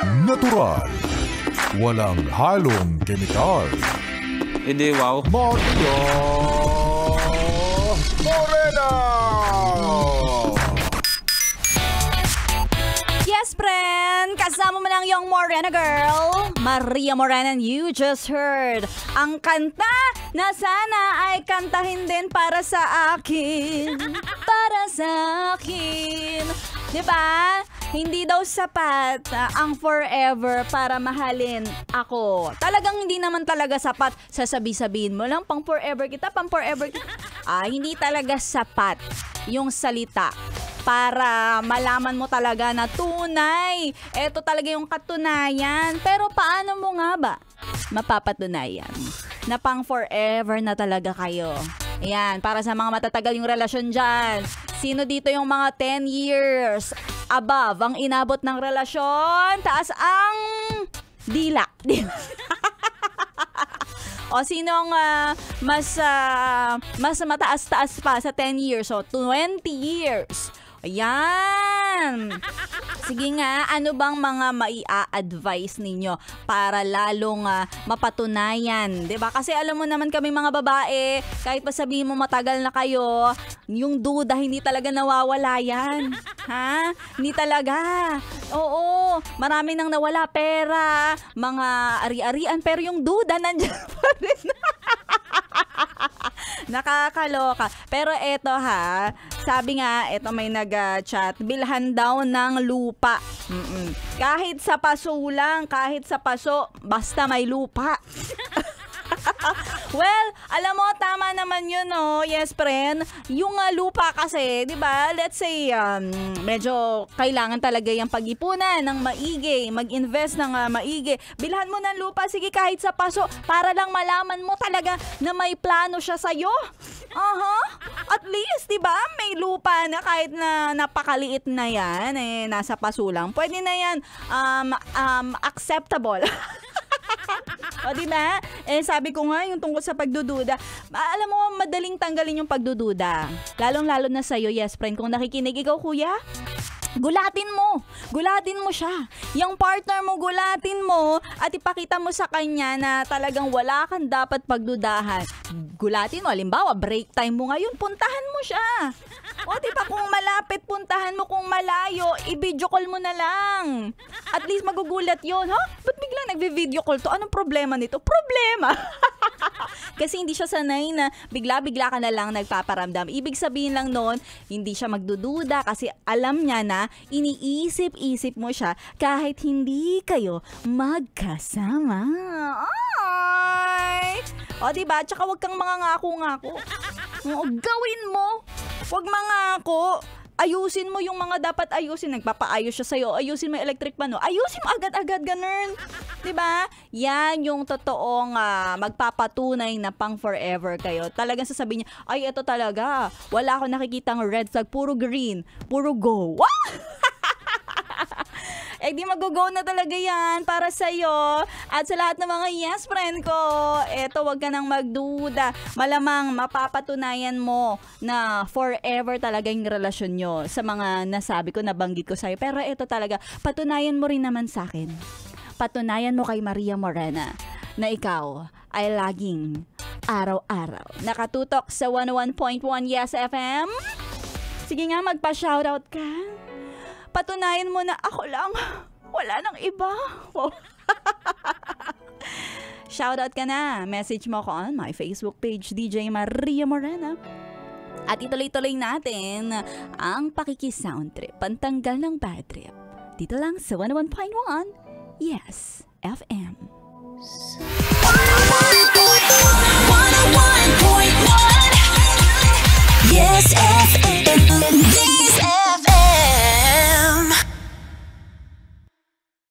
Natural. Walang halong kemikal. Hindi, wow. Maria Morena! Yes, friend! Kasama mo lang yung Morena girl, Maria Morena, and you just heard ang kanta na sana ay kantahin din para sa akin. Para sa akin. Diba? Hindi daw sapat ang forever para mahalin ako. Talagang hindi naman talaga sapat. Sasabi-sabihin mo lang, pang forever kita, pang forever kita. Hindi talaga sapat yung salita para malaman mo talaga na tunay. Ito talaga yung katunayan. Pero paano mo nga ba mapapatunayan na pang forever na talaga kayo? Ayan, para sa mga matatagal yung relasyon dyan. Sino dito yung mga 10 years above ang inabot ng relasyon? Taas ang dila. O sinong mas mataas-taas pa sa 10 years? So, 20 years. Ayan. Sige nga, ano bang mga maia-advise ninyo para lalong mapatunayan? 'Di ba? Kasi alam mo naman kami mga babae, kahit pa sabihin mo matagal na kayo, yung duda hindi talaga nawawala yan. Ha? Hindi talaga. Oo, marami nang nawala pera, mga ari-arian, pero yung duda nandiyan pa rin. Nakakaloka. Pero eto sabi nga, eto may nag-chat, bilhan daw ng lupa. Kahit sa paso lang, kahit sa paso, basta may lupa. Well, alam mo, tama naman yun, no? Yes, friend. Yung lupa kasi, di ba, let's say, medyo kailangan talaga yung pag-ipunan ng maigi, mag-invest ng maigi. Bilhan mo ng lupa, sige, kahit sa paso, para lang malaman mo talaga na may plano siya sa'yo. At least, di ba, may lupa na kahit na napakaliit na yan, nasa paso lang. Pwede na yan, acceptable. O diba? Sabi ko nga yung tungkol sa pagdududa. Alam mo, madaling tanggalin yung pagdududa. Lalong-lalo na sa'yo, yes friend. Kung nakikinig ikaw, kuya, gulatin mo. Gulatin mo siya. Yung partner mo, gulatin mo at ipakita mo sa kanya na talagang wala kang dapat pagdudahan. Gulatin mo. Halimbawa, break time mo ngayon, puntahan mo siya. O diba, kung malapit, puntahan mo. Kung malayo, i-video call mo na lang. At least magugulat yun. Ba't biglang nagvi-video call to? Anong problema nito? Problema! Kasi hindi siya sanay na bigla-bigla ka na lang nagpaparamdam. Ibig sabihin lang noon, hindi siya magdududa kasi alam niya na iniisip-isip mo siya kahit hindi kayo magkasama. Ay! O diba? Tsaka wag kang mga ngako-ngako. Gawin mo. Wag mangako. Ayusin mo yung mga dapat ayusin. Nagpapaayos siya sa'yo. Ayusin mo yung electric pan. Ayusin mo agad-agad, ganun. Diba? Yan yung totoong magpapatunay na pang forever kayo. Talagang sasabihin niya, ay, ito talaga. Wala akong nakikitang red flag. Puro green. Puro go. Di mag-go na talaga yan para sa'yo. At sa lahat ng mga yes friend ko, eto, wag ka nang magduda. Malamang mapapatunayan mo na forever talaga yung relasyon nyo sa mga nasabi ko, nabanggit ko sa'yo. Pero eto talaga, patunayan mo rin naman sa akin. Patunayan mo kay Maria Morena na ikaw ay laging araw-araw nakatutok sa 101.1 Yes FM. Sige nga, magpa-shoutout ka. Patunayan mo na ako lang. Wala nang iba. Shoutout ka na. Message mo ko on my Facebook page, DJ Maria Morena. At ituloy-tuloy natin ang Pakiki-Sound Trip. Pantanggal ng bad trip. Dito lang sa 101.1 Yes FM.